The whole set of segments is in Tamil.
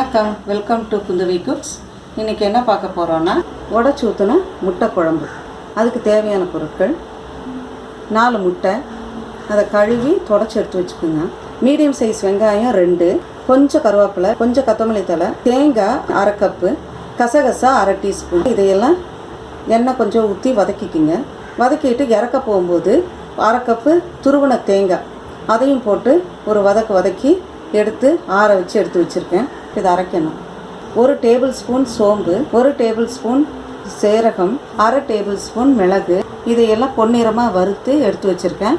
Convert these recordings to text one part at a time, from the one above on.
வணக்கம், வெல்கம் டு குந்தவி குக்ஸ். இன்றைக்கி என்ன பார்க்க போகிறோன்னா உடச்சி ஊற்றின முட்டை குழம்பு. அதுக்கு தேவையான பொருட்கள் 4 முட்டை, அதை கழுவி தொடச்சி எடுத்து வச்சுக்கோங்க. மீடியம் சைஸ் வெங்காயம் 2, கொஞ்சம் கருவேப்பிலை, கொஞ்சம் கொத்தமல்லி தழை, தேங்காய் 1/2 கப்பு, கசகசா 1/2 டீஸ்பூன். இதையெல்லாம் எண்ணெய் கொஞ்சம் ஊற்றி வதக்கிக்கிங்க. வதக்கிட்டு இறக்க போகும்போது 1/2 கப்பு துருவன தேங்காய் அதையும் போட்டு ஒரு வதக்கி எடுத்து ஆற வச்சு எடுத்து வச்சுருக்கேன். இதை அரைக்கணும். 1 டேபிள் ஸ்பூன் சோம்பு, 1 டேபிள் ஸ்பூன் சீரகம், 1/2 டேபிள் ஸ்பூன் மிளகு, இதையெல்லாம் பொன்னிறமாக வறுத்து எடுத்து வச்சுருக்கேன்.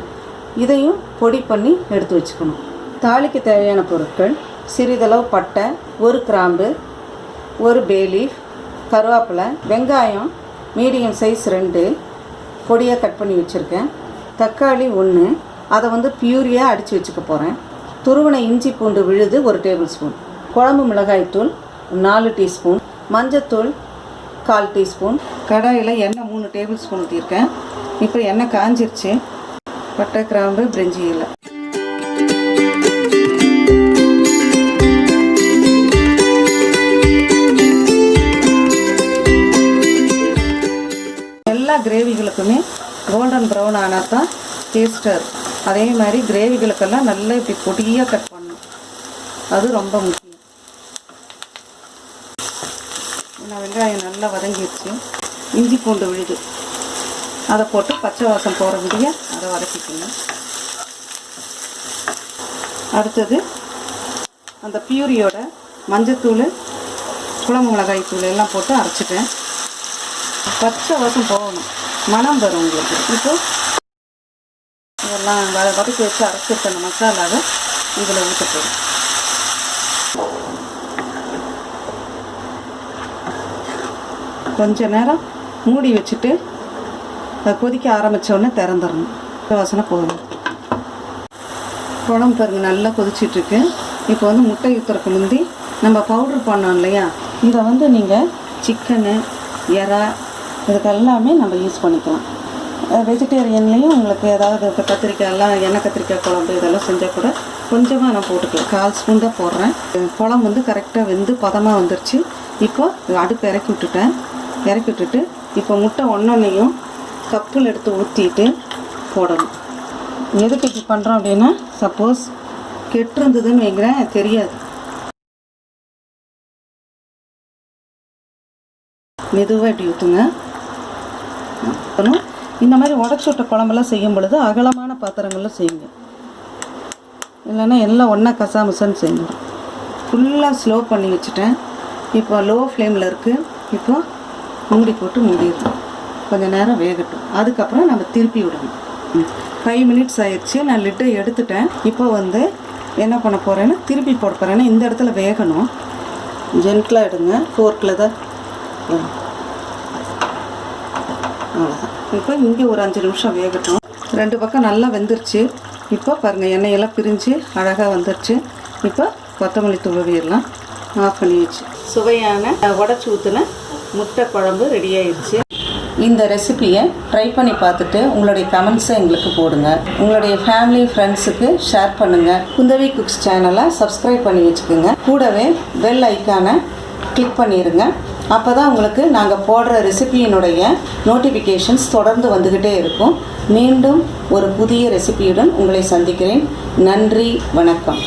இதையும் பொடி பண்ணி எடுத்து வச்சுக்கணும். தாளிக்கு தேவையான பொருட்கள் சிறிதளவு பட்டை, 1 கிராம்பு, 1 பே லீஃப், கருவேப்பிலை, வெங்காயம் மீடியம் சைஸ் 2 பொடியாக கட் பண்ணி வச்சுருக்கேன். தக்காளி 1, அதை பியூரியாக அடித்து வச்சுக்க போகிறேன். துருவன இஞ்சி பூண்டு விழுது 1 டேபிள் ஸ்பூன், குழம்பு மிளகாய்த்தூள் 4 டீஸ்பூன், மஞ்சத்தூள் 1/4 டீஸ்பூன். கடாயில் எண்ணெய் 3 டேபிள் ஸ்பூன் ஊற்றிருக்கேன். இப்போ எண்ணெய் காஞ்சிருச்சு. பட்டை, கிராம்பு, பிரிஞ்சி இலை, எல்லா கிரேவிகளுக்குமே கோல்டன் ப்ரௌன் ஆனால் தான் டேஸ்ட்டாக இருக்கும். அதே மாதிரி கிரேவிகளுக்கெல்லாம் நல்லா இப்படி பொடியாக கட் பண்ணணும், அது ரொம்ப முக்கியம். வெங்காயம் நல்லா வதங்கிடுச்சு. இஞ்சி பூண்டு விழுது அதை போட்டு பச்சை வாசம் போகிற முடிய அதை வதக்கிக்கணும். அடுத்தது அந்த பியூரியோட மஞ்சத்தூள், குழம்பு மிளகாய் தூள் எல்லாம் போட்டு அரைச்சிட்டேன். பச்சை வாசம் போகணும், மணம் வரும் உங்களுக்கு. இப்போ இதெல்லாம் வதக்கி வச்சு அரைச்சிருக்க அந்த மசாலாவை இதில் ஊற்ற போடும். கொஞ்ச நேரம் மூடி வச்சுட்டு அதை கொதிக்க ஆரம்பித்தோடனே திறந்துடணும். வாசனை போகணும். குழம்பு பாருங்க நல்லா கொதிச்சிட்ருக்கு. இப்போ முட்டை ஊற்றுறக்கு முந்தி நம்ம பவுட்ரு பண்ணோம் இல்லையா, இதை நீங்கள் சிக்கனு, எறா இதுக்கெல்லாமே நம்ம யூஸ் பண்ணிக்கலாம். வெஜிடேரியன்லேயும் உங்களுக்கு ஏதாவது இப்போ கத்திரிக்காயெல்லாம், எண்ணெய் கத்திரிக்காய் குழம்பு இதெல்லாம் செஞ்சால் கூட கொஞ்சமாக நான் போட்டுக்கலாம். 1/4 ஸ்பூன் தான் போடுறேன். குழம்பு கரெக்டாக வெந்து பதமாக வந்துருச்சு. இப்போ அடுப்பு இறக்கி விட்டுட்டு இப்போ முட்டை ஒன்றொன்னையும் கப்பில் எடுத்து ஊற்றிட்டு போடணும். எதுக்கு இப்படி பண்ணுறோம் அப்படின்னா, சப்போஸ் கெட்டிருந்ததுன்னு வைக்கிறேன் தெரியாது. மெதுவாக இப்படி ஊற்றுங்க. இந்த மாதிரி உடச்சி விட்ட குழம்பெல்லாம் செய்யும் பொழுது அகலமான பாத்திரங்களில் செய்யுங்க, இல்லைன்னா எல்லாம் ஒன்றா கசாமசான்னு செஞ்சிடும். ஃபுல்லாக ஸ்லோ பண்ணி வச்சுட்டேன். இப்போ லோ ஃப்ளேமில் இருக்குது. இப்போ மூடி போட்டு மூடிடணும். கொஞ்சம் நேரம் வேகட்டும். அதுக்கப்புறம் நம்ம திருப்பி விடணும். 5 மினிட்ஸ் ஆயிடுச்சு. நான் லிட்டை எடுத்துட்டேன். இப்போ என்ன பண்ண போகிறேன்னா திருப்பி போட போகிறேன்னா இந்த இடத்துல வேகணும். ஜென்டிலாக எடுங்க, ஃபோர்க்கில் தான். அவ்வளோதான். இப்போ இங்கே ஒரு 5 நிமிஷம் வேகட்டும். 2 பக்கம் நல்லா வெந்துருச்சு. இப்போ பாருங்கள், எண்ணெயெல்லாம் பிரிஞ்சு அழகாக வந்துருச்சு. இப்போ கொத்தமல்லி தூவிடலாம். ஆஃப் பண்ணி வச்சு சுவையான உடச்சி ஊற்றின முட்டை குழம்பு ரெடி ஆயிடுச்சு. இந்த ரெசிபியை ட்ரை பண்ணி பார்த்துட்டு உங்களுடைய கமெண்ட்ஸை எங்களுக்கு போடுங்க. உங்களுடைய ஃபேமிலி ஃப்ரெண்ட்ஸுக்கு ஷேர் பண்ணுங்கள். குந்தவி குக்ஸ் சேனலை சப்ஸ்கிரைப் பண்ணி வச்சுக்கோங்க. கூடவே பெல் ஐக்கானை கிளிக் பண்ணிடுங்க. அப்போ தான் உங்களுக்கு நாங்கள் போடுற ரெசிபியினுடைய நோட்டிஃபிகேஷன்ஸ் தொடர்ந்து வந்துக்கிட்டே இருக்கும். மீண்டும் ஒரு புதிய ரெசிபியுடன் உங்களை சந்திக்கிறேன். நன்றி, வணக்கம்.